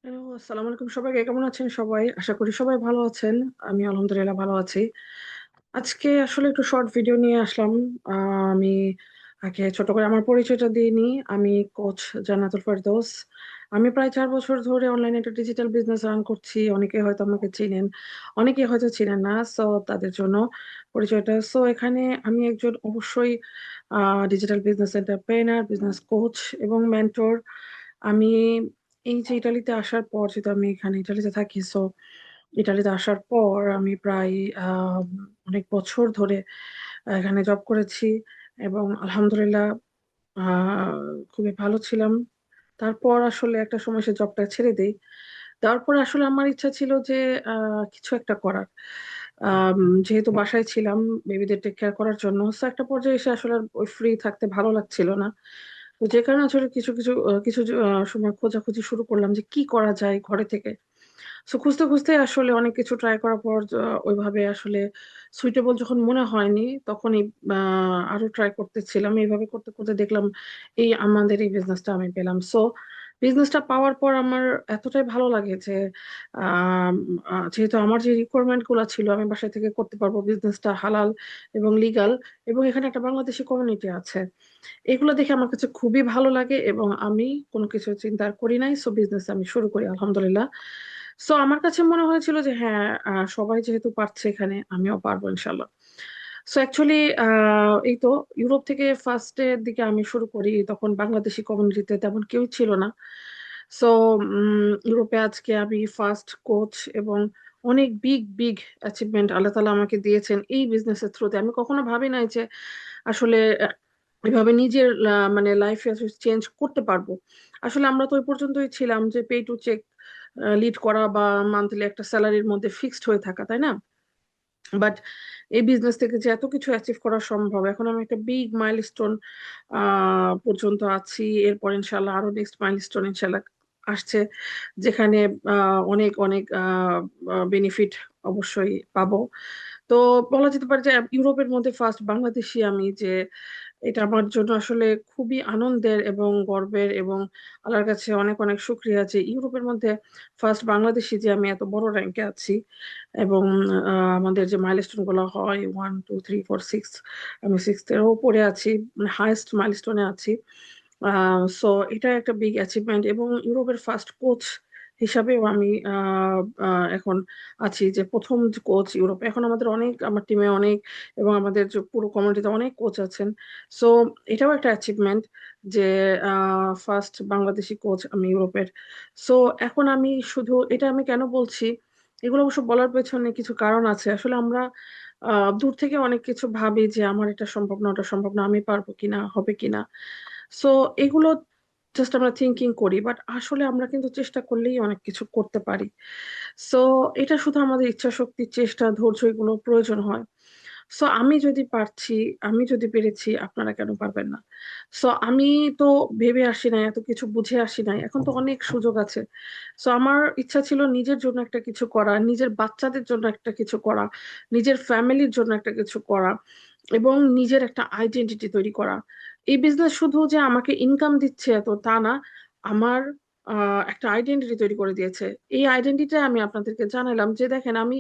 Hello, আসসালামু আলাইকুম সবাইকে। কেমন আছেন সবাই? আশা করি সবাই ভালো আছেন। আমি আলহামদুলিল্লাহ ভালো আছি। আজকে আসলে একটু শর্ট ভিডিও নিয়ে আসলাম। আমি আগে ছোট করে আমার পরিচয়টা দিয়ে নিই। আমি কোচ জান্নাতুল ফেরদৌস। আমি প্রায় 4 বছর ধরে অনলাইনে একটা ডিজিটাল বিজনেস রান করছি। অনেকে হয়তো আমাকে চিনেন, অনেকে হয়তো চিনেন না। সো তাদের জন্য পরিচয়টা। সো এখানে আমি একজন অবশ্যই digital business entrepreneur, business coach এবং মেন্টর। আমি এই যে ইটালিতে আসার পর, যেহেতু আমি এখানে ইটালিতে থাকি, সো ইটালিতে আসার পর আমি প্রায় আহ, অনেক বছর ধরে এখানে জব করেছি এবং আলহামদুলিল্লাহ আহ, খুবই ভালো ছিলাম। তারপর আসলে একটা সময় সে জবটা ছেড়ে দেই। তারপর আসলে আমার ইচ্ছা ছিল যে কিছু একটা করার। যেহেতু বাসায় ছিলাম বেবিদের টেক কেয়ার করার জন্য, তো একটা পর্যায়ে এসে আসলে ওই ফ্রি থাকতে ভালো লাগছিল না। তো যে কারণে আসলে কিছু কিছু কিছু সময় খোঁজাখুঁজি শুরু করলাম যে কি করা যায় ঘরে থেকে। তো খুঁজতে খুঁজতে আসলে অনেক কিছু ট্রাই করার পর ওইভাবে আসলে সুইটেবল যখন মনে হয়নি, তখনই আরো ট্রাই করতেছিলাম। এইভাবে করতে করতে দেখলাম আমাদের এই বিজনেসটা আমি পেলাম। সো বিজনেসটা পাওয়ার পর আমার এতটাই ভালো লাগে যে আম, যেহেতু আমার যে রিকোয়ারমেন্ট গুলো ছিল, আমি বাসা থেকে করতে পারবো, বিজনেসটা হালাল এবং লিগাল, এবং এখানে একটা বাংলাদেশি কমিউনিটি আছে। এগুলো দেখে আমার কাছে খুবই ভালো লাগে এবং আমি কোনো কিছু চিন্তা করি নাই। সো বিজনেস আমি শুরু করি আলহামদুলিল্লাহ। সো আমার কাছে মনে হয়েছিল যে হ্যাঁ, সবাই যেহেতু পারছে এখানে, আমিও পারবো ইনশাল্লাহ। সো অ্যাকচুয়ালি এই তো ইউরোপ থেকে ফার্স্টের দিকে আমি শুরু করি, তখন বাংলাদেশি কমিউনিটিতে তেমন কেউ ছিল না। সো ইউরোপে আজকে আমি ফার্স্ট কোচ, এবং অনেক বিগ বিগ অ্যাচিভমেন্ট আল্লাহ তালা আমাকে দিয়েছেন এই বিজনেসের থ্রুতে। আমি কখনো ভাবি নাই যে আসলে এভাবে নিজের মানে লাইফে চেঞ্জ করতে পারবো। আসলে আমরা তো ওই পর্যন্তই ছিলাম যে পে টু চেক লিড করা বা মান্থলি একটা স্যালারির মধ্যে ফিক্সড হয়ে থাকা, তাই না? বাট এই বিজনেস থেকে যে এত কিছু অ্যাচিভ করা সম্ভব, এখন আমি একটা বিগ মাইলস্টোন পর্যন্ত আছি। এরপর ইনশাল্লাহ আরো নেক্সট মাইলস্টোন ইনশাল্লাহ আসছে, যেখানে অনেক অনেক বেনিফিট অবশ্যই পাবো। তো বলা যেতে পারে যে ইউরোপের মধ্যে ফার্স্ট বাংলাদেশী আমি, যে এটা আমার জন্য আসলে খুবই আনন্দের এবং গর্বের, এবং আল্লাহর কাছে অনেক অনেক শুক্রিয়া যে ইউরোপের মধ্যে ফার্স্ট বাংলাদেশী যে আমি এত বড় র্যাঙ্কে আছি। এবং আমাদের যে মাইলস্টোন গুলো হয় 1 2 3 4 6, আমি সিক্সথ এর উপরে আছি, মানে হাইয়েস্ট মাইলস্টোনে আছি। সো এটা একটা বিগ অ্যাচিভমেন্ট, এবং ইউরোপের ফার্স্ট কোচ হিসাবেও আমি এখন আছি, যে প্রথম কোচ ইউরোপে। এখন আমাদের অনেক, আমার টিমে অনেক, এবং আমাদের যে পুরো কমিউনিটিতে অনেক কোচ আছেন। সো এটাও একটা অ্যাচিভমেন্ট যে ফার্স্ট বাংলাদেশি কোচ আমি ইউরোপের। সো এখন আমি শুধু এটা আমি কেন বলছি, এগুলো অবশ্য বলার পেছনে কিছু কারণ আছে। আসলে আমরা দূর থেকে অনেক কিছু ভাবি যে আমার এটা সম্ভব না, ওটা সম্ভব না, আমি পারবো কিনা, হবে কিনা। সো এগুলো জাস্ট আমরা থিঙ্কিং করি, বাট আসলে আমরা কিন্তু চেষ্টা করলেই অনেক কিছু করতে পারি। সো এটা শুধু আমাদের ইচ্ছা শক্তি, চেষ্টা, ধৈর্য, এগুলো প্রয়োজন হয়। সো আমি যদি পারছি, আমি যদি পেরেছি, আপনারা কেন পারবেন না? সো আমি তো ভেবে আসি নাই, এত কিছু বুঝে আসি নাই, এখন তো অনেক সুযোগ আছে। সো আমার ইচ্ছা ছিল নিজের জন্য একটা কিছু করা, নিজের বাচ্চাদের জন্য একটা কিছু করা, নিজের ফ্যামিলির জন্য একটা কিছু করা, এবং নিজের একটা আইডেন্টিটি তৈরি করা। এই বিজনেস শুধু যে আমাকে ইনকাম দিচ্ছে এত তা না, আমার একটা আইডেন্টিটি তৈরি করে দিয়েছে। এই আইডেন্টিটি আমি আপনাদেরকে জানালাম যে দেখেন, আমি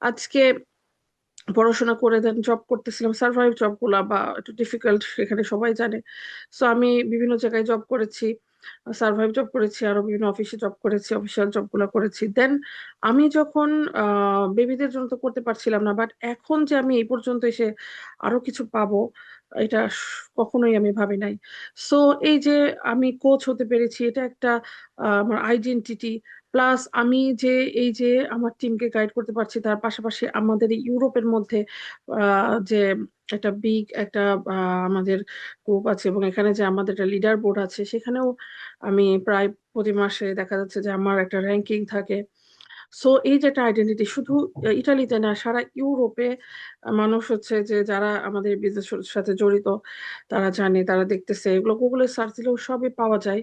আজকে পড়াশোনা করে দেন জব করতেছিলাম, সার্ভাইভ জব গুলা বা একটু ডিফিকাল্ট, সেখানে সবাই জানে। সো আমি বিভিন্ন জায়গায় জব করেছি, সার্ভাইভ জব করেছি, আরো বিভিন্ন অফিসে জব করেছি, অফিসিয়াল জব গুলা করেছি। দেন আমি যখন বেবিদের জন্য তো করতে পারছিলাম না, বাট এখন যে আমি এই পর্যন্ত এসে আরো কিছু পাবো, এটা কখনোই আমি ভাবি নাই। সো এই যে আমি কোচ হতে পেরেছি, এটা একটা আমার আইডেন্টিটি। প্লাস আমি যে এই যে আমার টিমকে গাইড করতে পারছি, তার পাশাপাশি আমাদের এই ইউরোপের মধ্যে যে একটা বিগ একটা আমাদের গ্রুপ আছে, এবং এখানে যে আমাদের একটা লিডার বোর্ড আছে, সেখানেও আমি প্রায় প্রতি মাসে দেখা যাচ্ছে যে আমার একটা র্যাঙ্কিং থাকে। সো এই যে একটা আইডেন্টিটি, শুধু ইটালিতে না, সারা ইউরোপে মানুষ হচ্ছে যে যারা আমাদের বিজনেস সাথে জড়িত, তারা জানে, তারা দেখতেছে, এগুলো গুগলে সার্চ দিলেও সবই পাওয়া যায়।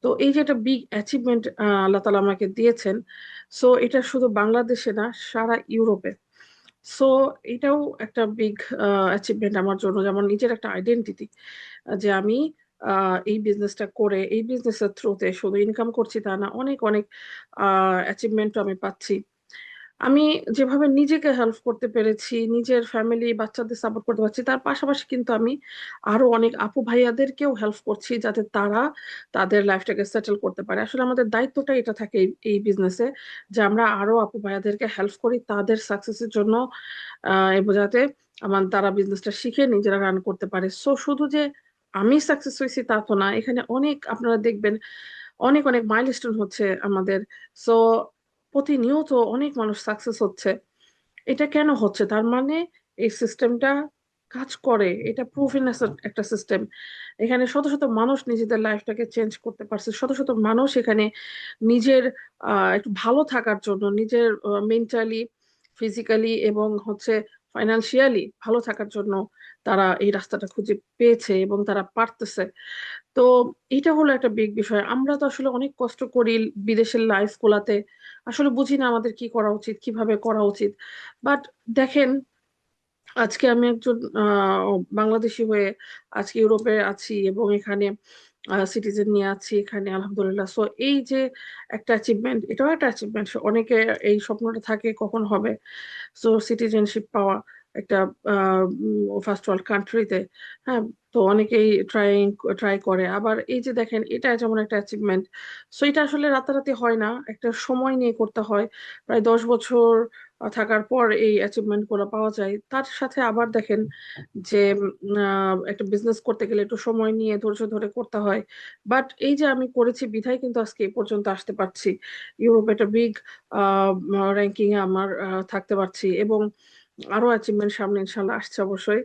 তো এই যে একটা বিগ অ্যাচিভমেন্ট আল্লাহ তালা আমাকে দিয়েছেন, সো এটা শুধু বাংলাদেশে না, সারা ইউরোপে। সো এটাও একটা বিগ অ্যাচিভমেন্ট আমার জন্য, যেমন নিজের একটা আইডেন্টিটি, যে আমি এই বিজনেসটা করে এই বিজনেসের থ্রুতে শুধু ইনকাম করছি তা না, অনেক অনেক অ্যাচিভমেন্ট আমি পাচ্ছি। আমি যেভাবে নিজেকে হেল্প করতে পেরেছি, নিজের ফ্যামিলি বাচ্চাদের সাপোর্ট করতে পারছি, তার পাশাপাশি কিন্তু আমি আরো অনেক আপু ভাইয়াদেরকেও হেল্প করছি যাতে তারা তাদের লাইফটাকে সেটেল করতে পারে। আসলে আমাদের দায়িত্বটা এটা থাকে এই বিজনেসে, যে আমরা আরো আপু ভাইয়াদেরকে হেল্প করি তাদের সাকসেসের জন্য, এবং যাতে তারা বিজনেসটা শিখে নিজেরা রান করতে পারে। সো শুধু যে আমি সাকসেস হয়েছি তা তো না, এখানে অনেক আপনারা দেখবেন অনেক অনেক মাইলস্টোন হচ্ছে আমাদের। সো প্রতিনিয়ত অনেক মানুষ সাকসেস হচ্ছে। এটা কেন হচ্ছে? তার মানে এই সিস্টেমটা কাজ করে, এটা প্রুভেন একটা সিস্টেম। এখানে শত শত মানুষ নিজেদের লাইফটাকে চেঞ্জ করতে পারছে, শত শত মানুষ এখানে নিজের একটু ভালো থাকার জন্য, নিজের মেন্টালি, ফিজিক্যালি এবং হচ্ছে ফাইনান্সিয়ালি ভালো থাকার জন্য তারা এই রাস্তাটা খুঁজে পেয়েছে এবং তারা পারতেছে। তো এটা হলো একটা বিগ বিষয়। আমরা তো আসলে অনেক কষ্ট করি বিদেশের লাইফ গুলাতে, আসলে বুঝি না আমাদের কি করা উচিত, কিভাবে করা উচিত। বাট দেখেন, আজকে আমি একজন বাংলাদেশি হয়ে আজকে ইউরোপে আছি এবং এখানে সিটিজেন নিয়ে আছি এখানে, আলহামদুলিল্লাহ। সো এই যে একটা অ্যাচিভমেন্ট, এটাও একটা অ্যাচিভমেন্ট। অনেকে এই স্বপ্নটা থাকে কখন হবে, সো সিটিজেনশিপ পাওয়া একটা ফার্স্ট ওয়ার্ল্ড কান্ট্রিতে। হ্যাঁ, তো অনেকেই ট্রাই করে। আবার এই যে দেখেন, এটা যেমন একটা অ্যাচিভমেন্ট। সো এটা আসলে রাতারাতি হয় না, একটা সময় নিয়ে করতে হয়। প্রায় 10 বছর থাকার পর এই অ্যাচিভমেন্ট গুলো পাওয়া যায়। তার সাথে আবার দেখেন যে একটা বিজনেস করতে গেলে একটু সময় নিয়ে ধৈর্য ধরে করতে হয়। বাট এই যে আমি করেছি বিধায় কিন্তু আজকে এই পর্যন্ত আসতে পারছি, ইউরোপে একটা বিগ র্যাঙ্কিং এ আমার থাকতে পারছি। এবং আরো অ্যাচিভমেন্ট সামনে ইনশাল্লাহ আসছে অবশ্যই।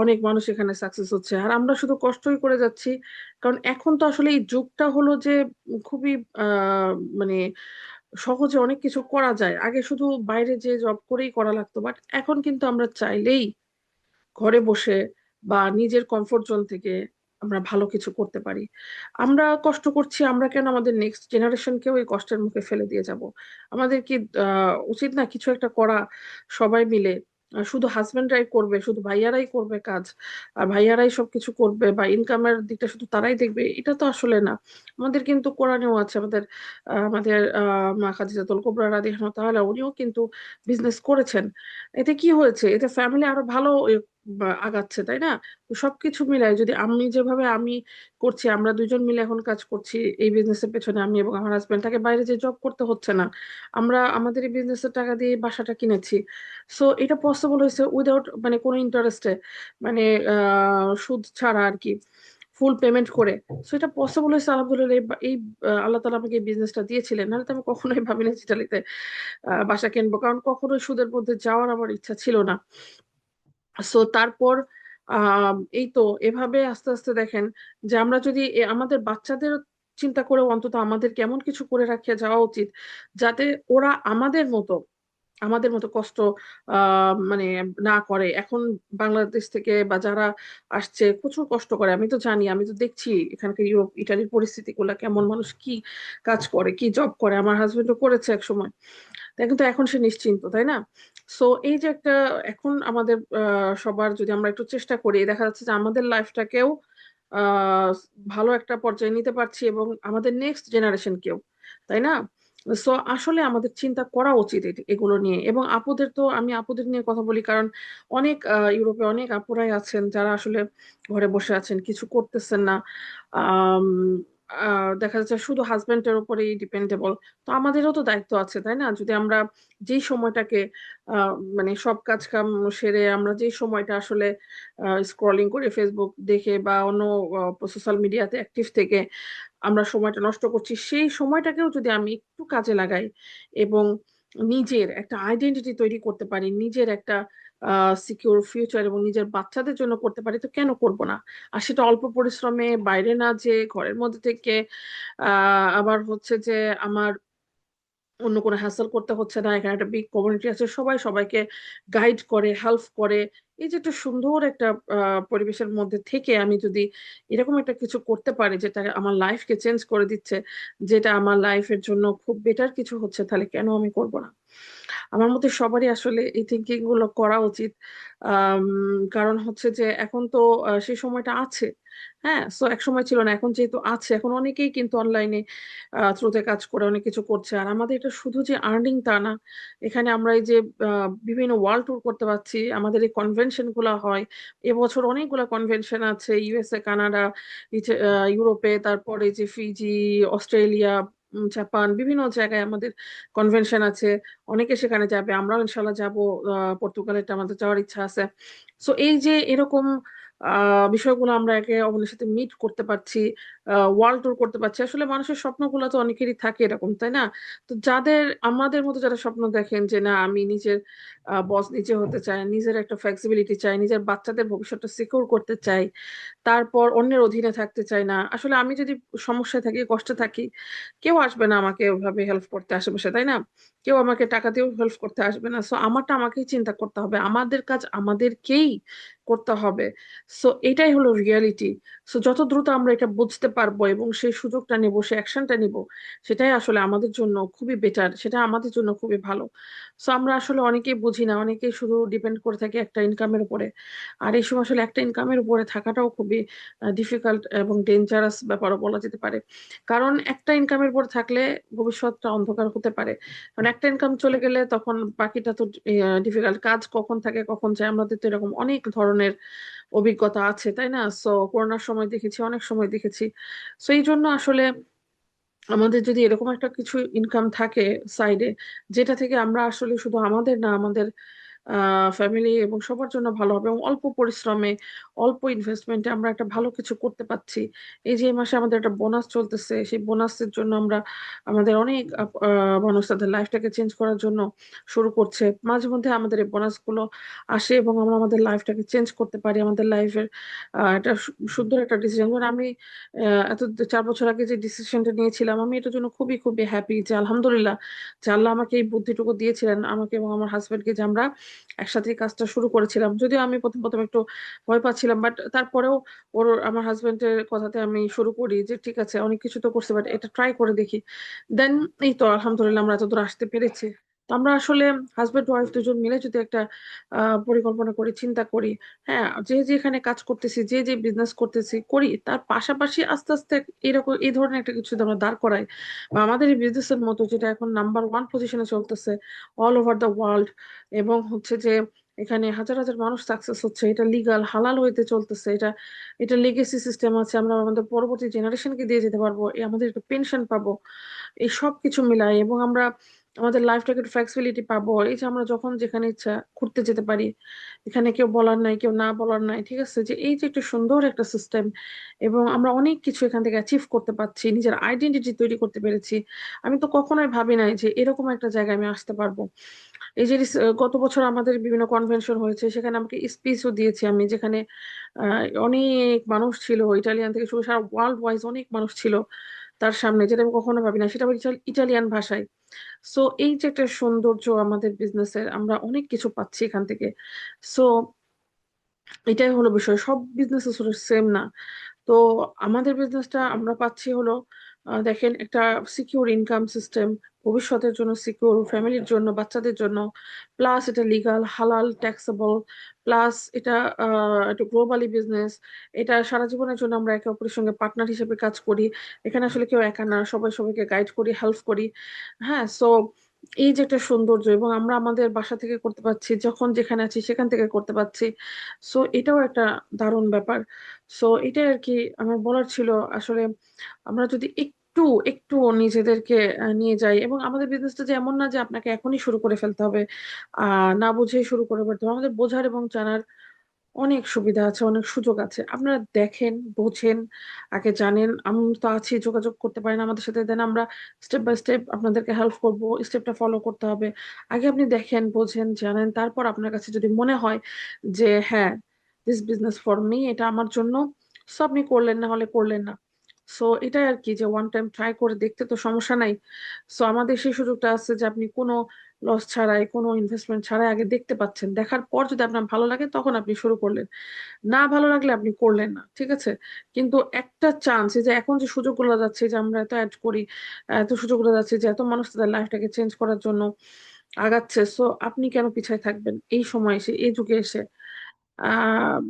অনেক মানুষ এখানে সাকসেস হচ্ছে আর আমরা শুধু কষ্টই করে যাচ্ছি। কারণ এখন তো আসলে এই যুগটা হলো যে খুবই আহ মানে সহজে অনেক কিছু করা যায়। আগে শুধু বাইরে যে জব করেই করা লাগতো, বাট এখন কিন্তু আমরা চাইলেই ঘরে বসে বা নিজের কমফোর্ট জোন থেকে আমরা ভালো কিছু করতে পারি। আমরা কষ্ট করছি, আমরা কেন আমাদের নেক্সট জেনারেশনকেও এই কষ্টের মুখে ফেলে দিয়ে যাব? আমাদের কি উচিত না কিছু একটা করা সবাই মিলে? শুধু হাজবেন্ডরাই করবে, শুধু ভাইয়ারাই করবে কাজ, আর ভাইয়ারাই সবকিছু করবে বা ইনকামের দিকটা শুধু তারাই দেখবে? এটা তো আসলে না। আমাদের কিন্তু কোরআনেও আছে, আমাদের মা খাদিজাতুল কুবরা রাদিয়াল্লাহু তাআলা উনিও কিন্তু বিজনেস করেছেন। এতে কি হয়েছে? এতে ফ্যামিলি আরো ভালো আগাচ্ছে, তাই না? তো সবকিছু মিলাই যদি আমি করছি, আমরা দুইজন মিলে এখন কাজ করছি এই বিজনেসের পেছনে, আমি এবং আমার হাজবেন্ড, তাকে বাইরে যে জব করতে হচ্ছে না। আমরা আমাদের এই বিজনেসের টাকা দিয়ে এই বাসাটা কিনেছি। সো এটা পসিবল হয়েছে উইদাউট মানে কোনো ইন্টারেস্টে, মানে সুদ ছাড়া আর কি, ফুল পেমেন্ট করে। সো এটা পসিবল হয়েছে আলহামদুলিল্লাহ। এই আল্লাহ তালা আমাকে এই বিজনেসটা দিয়েছিলেন, নাহলে তো আমি কখনোই ভাবিনি ইতালিতে বাসা কিনবো, কারণ কখনোই সুদের মধ্যে যাওয়ার আমার ইচ্ছা ছিল না। সো তারপর এই তো এভাবে আস্তে আস্তে দেখেন যে আমরা যদি আমাদের বাচ্চাদের চিন্তা করে অন্তত আমাদের কেমন কিছু করে রাখিয়ে যাওয়া উচিত, যাতে ওরা আমাদের মতো কষ্ট মানে না করে। এখন বাংলাদেশ থেকে বা যারা আসছে প্রচুর কষ্ট করে, আমি তো জানি, আমি তো দেখছি এখানকার ইউরোপ ইটালির পরিস্থিতি গুলা কেমন, মানুষ কি কাজ করে, কি জব করে। আমার হাজবেন্ডও করেছে এক সময়, তাই কিন্তু এখন সে নিশ্চিন্ত, তাই না? সো এই যে একটা, এখন আমাদের সবার যদি আমরা একটু চেষ্টা করি, দেখা যাচ্ছে যে আমাদের লাইফটাকেও আহ ভালো একটা পর্যায়ে নিতে পারছি এবং আমাদের নেক্সট জেনারেশনকেও, তাই না? সো আসলে আমাদের চিন্তা করা উচিত এগুলো নিয়ে। এবং আপুদের, তো আমি আপুদের নিয়ে কথা বলি কারণ অনেক ইউরোপে অনেক আপুরাই আছেন যারা আসলে ঘরে বসে আছেন, কিছু করতেছেন না। আম, দেখা যাচ্ছে শুধু হাজবেন্ডের উপরেই ডিপেন্ডেবল। তো আমাদেরও তো দায়িত্ব আছে, তাই না? যদি আমরা যেই সময়টাকে মানে সব কাজ কাম সেরে আমরা যেই সময়টা আসলে স্ক্রলিং করে ফেসবুক দেখে বা অন্য সোশ্যাল মিডিয়াতে অ্যাক্টিভ থেকে আমরা সময়টা নষ্ট করছি, সেই সময়টাকেও যদি আমি একটু কাজে লাগাই এবং নিজের একটা আইডেন্টিটি তৈরি করতে পারি, নিজের একটা সিকিউর ফিউচার এবং নিজের বাচ্চাদের জন্য করতে পারি, তো কেন করব না? আর সেটা অল্প পরিশ্রমে, বাইরে না যে ঘরের মধ্যে থেকে। আবার হচ্ছে যে আমার অন্য কোনো হ্যাসেল করতে হচ্ছে না, এখানে একটা বিগ কমিউনিটি আছে, সবাই সবাইকে গাইড করে, হেল্প করে। এই যে একটা সুন্দর একটা পরিবেশের মধ্যে থেকে আমি যদি এরকম একটা কিছু করতে পারি যেটা আমার লাইফকে চেঞ্জ করে দিচ্ছে, যেটা আমার লাইফের জন্য খুব বেটার কিছু হচ্ছে, তাহলে কেন আমি করব না? আমার মতে সবারই আসলে এই থিঙ্কিং গুলো করা উচিত। আম, কারণ হচ্ছে যে এখন তো সেই সময়টা আছে। হ্যাঁ, সো এক সময় ছিল না, এখন যেহেতু আছে, এখন অনেকেই কিন্তু অনলাইনে থ্রুতে কাজ করে অনেক কিছু করছে। আর আমাদের এটা শুধু যে আর্নিং তা না, এখানে আমরা এই যে বিভিন্ন ওয়ার্ল্ড ট্যুর করতে পারছি, আমাদের এই কনভেনশন গুলা হয়। এবছর অনেকগুলো কনভেনশন আছে, ইউএসএ, কানাডা, ইউরোপে, তারপরে যে ফিজি, অস্ট্রেলিয়া, জাপান, বিভিন্ন জায়গায় আমাদের কনভেনশন আছে। অনেকে সেখানে যাবে, আমরাও ইনশাল্লাহ যাব। পর্তুগালেটা আমাদের যাওয়ার ইচ্ছা আছে। সো এই যে এরকম বিষয়গুলো আমরা একে অপরের সাথে মিট করতে পারছি, ওয়ার্ল্ড ট্যুর করতে পারছি। আসলে মানুষের স্বপ্নগুলো তো অনেকেরই থাকে এরকম, তাই না? তো যাদের আমাদের মতো যারা স্বপ্ন দেখেন যে না, আমি নিজের বস নিজে হতে চাই, নিজের একটা ফ্লেক্সিবিলিটি চাই, নিজের বাচ্চাদের ভবিষ্যৎটা সিকিউর করতে চাই, তারপর অন্যের অধীনে থাকতে চাই না। আসলে আমি যদি সমস্যায় থাকি, কষ্টে থাকি, কেউ আসবে না আমাকে ওইভাবে হেল্প করতে আশেপাশে, তাই না? কেউ আমাকে টাকা দিয়েও হেল্প করতে আসবে না। সো আমারটা আমাকেই চিন্তা করতে হবে, আমাদের কাজ আমাদেরকেই করতে হবে। সো এটাই হলো রিয়েলিটি। সো যত দ্রুত আমরা এটা বুঝতে পারবো এবং সেই সুযোগটা নেব, সেই অ্যাকশনটা নিব, সেটাই আসলে আমাদের জন্য খুবই বেটার, সেটা আমাদের জন্য খুবই ভালো। সো আমরা আসলে অনেকেই বুঝি না, অনেকেই শুধু ডিপেন্ড করে থাকি একটা ইনকামের উপরে। আর এই সময় আসলে একটা ইনকামের উপরে থাকাটাও খুবই ডিফিকাল্ট এবং ডেঞ্জারাস ব্যাপারও বলা যেতে পারে। কারণ একটা ইনকামের উপর থাকলে ভবিষ্যৎটা অন্ধকার হতে পারে। কারণ একটা ইনকাম চলে গেলে তখন বাকিটা তো ডিফিকাল্ট। কাজ কখন থাকে কখন যায়, আমাদের তো এরকম অনেক ধরনের অভিজ্ঞতা আছে, তাই না? সো করোনার সময় দেখেছি, অনেক সময় দেখেছি। সো এই জন্য আসলে আমাদের যদি এরকম একটা কিছু ইনকাম থাকে সাইডে, যেটা থেকে আমরা আসলে শুধু আমাদের না, আমাদের ফ্যামিলি এবং সবার জন্য ভালো হবে, এবং অল্প পরিশ্রমে, অল্প ইনভেস্টমেন্টে আমরা একটা ভালো কিছু করতে পারছি। এই যে এই মাসে আমাদের একটা বোনাস চলতেছে, সেই বোনাসের জন্য আমরা আমাদের অনেক মানুষ তাদের লাইফটাকে চেঞ্জ করার জন্য শুরু করছে। মাঝে মধ্যে আমাদের এই বোনাস গুলো আসে এবং আমরা আমাদের লাইফটাকে চেঞ্জ করতে পারি, আমাদের লাইফের একটা সুন্দর একটা ডিসিশন। আমি এত 4 বছর আগে যে ডিসিশনটা নিয়েছিলাম, আমি এটার জন্য খুবই খুবই হ্যাপি যে আলহামদুলিল্লাহ, যে আল্লাহ আমাকে এই বুদ্ধিটুকু দিয়েছিলেন, আমাকে এবং আমার হাজবেন্ডকে, যে আমরা একসাথে এই কাজটা শুরু করেছিলাম। যদিও আমি প্রথম প্রথম একটু ভয় পাচ্ছিলাম, বাট তারপরেও আমার হাজবেন্ডের কথাতে আমি শুরু করি যে ঠিক আছে, অনেক কিছু তো করছে, বাট এটা ট্রাই করে দেখি। দেন এই তো আলহামদুলিল্লাহ আমরা এতদূর আসতে পেরেছি। তো আমরা আসলে হাজবেন্ড ওয়াইফ দুজন মিলে যদি একটা পরিকল্পনা করি, চিন্তা করি, হ্যাঁ, যে যেখানে কাজ করতেছি, যে যে বিজনেস করতেছি করি, তার পাশাপাশি আস্তে আস্তে এরকম এই ধরনের একটা কিছু যদি আমরা দাঁড় করাই, বা আমাদের এই বিজনেসের মতো যেটা এখন নাম্বার ওয়ান পজিশনে চলতেছে অল ওভার দ্য ওয়ার্ল্ড, এবং হচ্ছে যে এখানে হাজার হাজার মানুষ সাকসেস হচ্ছে, এটা লিগাল হালাল হইতে চলতেছে, এটা এটা লেগেসি সিস্টেম আছে, আমরা আমাদের পরবর্তী জেনারেশনকে দিয়ে যেতে পারবো, আমাদের একটা পেনশন পাবো, এই সব কিছু মিলাই, এবং আমরা আমাদের লাইফটাকে একটু ফ্লেক্সিবিলিটি পাবো। এই যে আমরা যখন যেখানে ইচ্ছা ঘুরতে যেতে পারি, এখানে কেউ বলার নাই, কেউ না বলার নাই, ঠিক আছে? যে এই যে একটা সুন্দর একটা সিস্টেম, এবং আমরা অনেক কিছু এখান থেকে অ্যাচিভ করতে পারছি, নিজের আইডেন্টিটি তৈরি করতে পেরেছি। আমি তো কখনোই ভাবি নাই যে এরকম একটা জায়গায় আমি আসতে পারবো। এই যে গত বছর আমাদের বিভিন্ন কনভেনশন হয়েছে, সেখানে আমাকে স্পিচও দিয়েছি আমি, যেখানে অনেক মানুষ ছিল, ইটালিয়ান থেকে শুরু, সারা ওয়ার্ল্ড ওয়াইজ অনেক মানুষ ছিল তার সামনে, যেটা আমি কখনো ভাবি না, সেটা আবার ইটালিয়ান ভাষায়। সো এই যে একটা সৌন্দর্য আমাদের বিজনেসের, আমরা অনেক কিছু পাচ্ছি এখান থেকে। সো এটাই হলো বিষয়, সব বিজনেস আসলে সেম না। তো আমাদের বিজনেসটা আমরা পাচ্ছি হলো দেখেন, একটা সিকিউর ইনকাম সিস্টেম, ভবিষ্যতের জন্য সিকিউর, ফ্যামিলির জন্য, বাচ্চাদের জন্য, প্লাস এটা লিগাল, হালাল, ট্যাক্সেবল, প্লাস এটা একটা গ্লোবালি বিজনেস। এটা সারা জীবনের জন্য আমরা একে অপরের সঙ্গে পার্টনার হিসেবে কাজ করি। এখানে আসলে কেউ একা না, সবাই সবাইকে গাইড করি, হেল্প করি। হ্যাঁ, সো এই যে একটা সৌন্দর্য, এবং আমরা আমাদের বাসা থেকে করতে পারছি, যখন যেখানে আছি সেখান থেকে করতে পারছি। সো এটাও একটা দারুণ ব্যাপার। সো এটাই আর কি আমার বলার ছিল। আসলে আমরা যদি একটু একটু নিজেদেরকে নিয়ে যাই, এবং আমাদের বিজনেসটা যে এমন না যে আপনাকে এখনই শুরু করে ফেলতে হবে, না বুঝেই শুরু করে ফেলতে হবে। আমাদের বোঝার এবং জানার অনেক সুবিধা আছে, অনেক সুযোগ আছে। আপনারা দেখেন, বোঝেন, আগে জানেন, আমি তো আছি, যোগাযোগ করতে পারেন আমাদের সাথে, দেন আমরা স্টেপ বাই স্টেপ আপনাদেরকে হেল্প করব। স্টেপটা ফলো করতে হবে। আগে আপনি দেখেন, বোঝেন, জানেন, তারপর আপনার কাছে যদি মনে হয় যে হ্যাঁ, দিস বিজনেস ফর মি, এটা আমার জন্য, সো আপনি করলেন, না হলে করলেন না। সো এটাই আর কি, যে ওয়ান টাইম ট্রাই করে দেখতে তো সমস্যা নাই। সো আমাদের সেই সুযোগটা আছে যে আপনি কোনো লস ছাড়াই, কোনো ইনভেস্টমেন্ট ছাড়াই আগে দেখতে পাচ্ছেন, দেখার পর যদি আপনার ভালো লাগে তখন আপনি শুরু করলেন, না ভালো লাগলে আপনি করলেন না, ঠিক আছে? কিন্তু একটা চান্স, এই যে এখন যে সুযোগগুলো যাচ্ছে, যে আমরা এত অ্যাড করি, এত সুযোগগুলো যাচ্ছে, যে এত মানুষ তাদের লাইফটাকে চেঞ্জ করার জন্য আগাচ্ছে, সো আপনি কেন পিছায় থাকবেন এই সময় এসে, এই যুগে এসে? আহ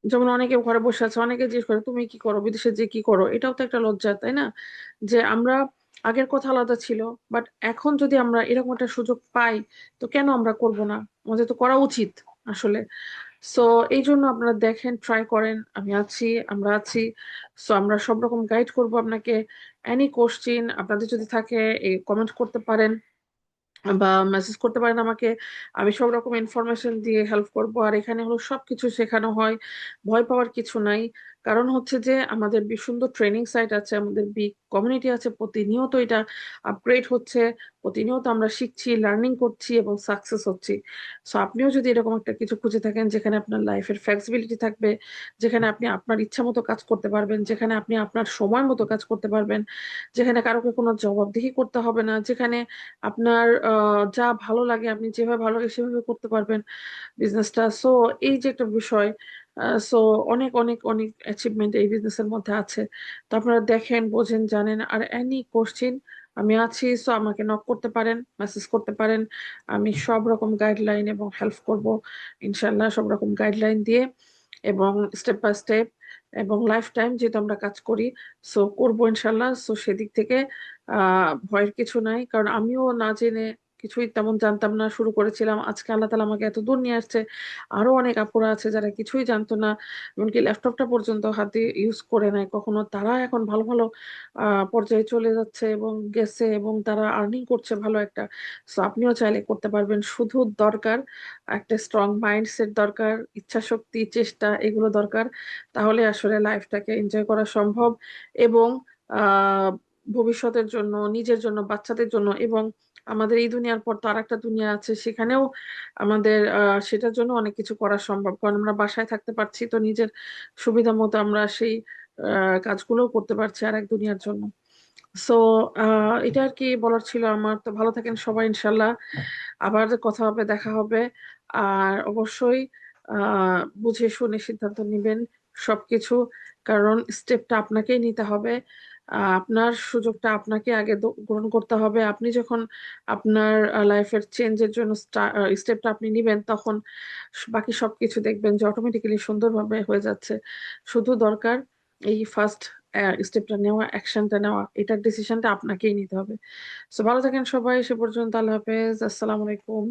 যেমন অনেকে ঘরে বসে আছে, অনেকে জিজ্ঞেস করে তুমি কি করো, বিদেশে যে কি করো, এটাও তো একটা লজ্জা, তাই না? যে আমরা, আগের কথা আলাদা ছিল, বাট এখন যদি আমরা এরকম একটা সুযোগ পাই, তো কেন আমরা করব না? আমাদের তো করা উচিত আসলে। সো এই জন্য আপনারা দেখেন, ট্রাই করেন, আমি আছি, আমরা আছি। সো আমরা সব রকম গাইড করব আপনাকে। এনি কোশ্চিন আপনাদের যদি থাকে, এই কমেন্ট করতে পারেন বা মেসেজ করতে পারেন আমাকে। আমি সব রকম ইনফরমেশন দিয়ে হেল্প করব। আর এখানে হলো সবকিছু শেখানো হয়, ভয় পাওয়ার কিছু নাই। কারণ হচ্ছে যে আমাদের সুন্দর ট্রেনিং সাইট আছে, আমাদের বিগ কমিউনিটি আছে, প্রতিনিয়ত এটা আপগ্রেড হচ্ছে, প্রতিনিয়ত আমরা শিখছি, লার্নিং করছি এবং সাকসেস হচ্ছি। সো আপনিও যদি এরকম একটা কিছু খুঁজে থাকেন যেখানে আপনার লাইফের ফ্লেক্সিবিলিটি থাকবে, যেখানে আপনি আপনার ইচ্ছা মতো কাজ করতে পারবেন, যেখানে আপনি আপনার সময় মতো কাজ করতে পারবেন, যেখানে কারোকে কোনো জবাবদিহি করতে হবে না, যেখানে আপনার যা ভালো লাগে, আপনি যেভাবে ভালো লাগে সেভাবে করতে পারবেন বিজনেসটা। সো এই যে একটা বিষয়, সো অনেক অনেক অনেক অ্যাচিভমেন্ট এই বিজনেসের মধ্যে আছে। তো আপনারা দেখেন, বোঝেন, জানেন। আর এনি কোশ্চিন আমি আছি, সো আমাকে নক করতে পারেন, মেসেজ করতে পারেন। আমি সব রকম গাইডলাইন এবং হেল্প করব ইনশাল্লাহ, সব রকম গাইডলাইন দিয়ে এবং স্টেপ বাই স্টেপ এবং লাইফ টাইম যেহেতু আমরা কাজ করি, সো করবো ইনশাল্লাহ। সো সেদিক থেকে ভয়ের কিছু নাই, কারণ আমিও না জেনে কিছুই তেমন জানতাম না, শুরু করেছিলাম। আজকে আল্লাহ তালা আমাকে এত দূর নিয়ে আসছে। আরো অনেক আপুরা আছে যারা কিছুই জানতো না, এমনকি ল্যাপটপটা পর্যন্ত হাতে ইউজ করে নাই কখনো, তারা এখন ভালো ভালো পর্যায়ে চলে যাচ্ছে এবং গেছে, এবং তারা আর্নিং করছে ভালো একটা। সো আপনিও চাইলে করতে পারবেন, শুধু দরকার একটা স্ট্রং মাইন্ডসেট, দরকার ইচ্ছা শক্তি, চেষ্টা, এগুলো দরকার। তাহলে আসলে লাইফটাকে এনজয় করা সম্ভব। এবং আহ ভবিষ্যতের জন্য, নিজের জন্য, বাচ্চাদের জন্য, এবং আমাদের এই দুনিয়ার পর তো আরেকটা দুনিয়া আছে, সেখানেও আমাদের সেটার জন্য অনেক কিছু করা সম্ভব, কারণ আমরা বাসায় থাকতে পারছি, তো নিজের সুবিধা মতো আমরা সেই কাজগুলোও করতে পারছি আর এক দুনিয়ার জন্য। সো এটা আর কি বলার ছিল আমার। তো ভালো থাকেন সবাই ইনশাল্লাহ, আবার কথা হবে, দেখা হবে। আর অবশ্যই বুঝে শুনে সিদ্ধান্ত নেবেন সবকিছু, কারণ স্টেপটা আপনাকেই নিতে হবে। আপনার সুযোগটা আপনাকে আগে গ্রহণ করতে হবে। আপনি যখন আপনার লাইফের চেঞ্জের জন্য স্টেপটা আপনি নিবেন, তখন বাকি সবকিছু দেখবেন যে অটোমেটিক্যালি সুন্দরভাবে হয়ে যাচ্ছে। শুধু দরকার এই ফার্স্ট স্টেপটা নেওয়া, অ্যাকশনটা নেওয়া, এটার ডিসিশনটা আপনাকেই নিতে হবে। সো ভালো থাকেন সবাই, সে পর্যন্ত আল্লাহ হাফেজ, আসসালামু আলাইকুম।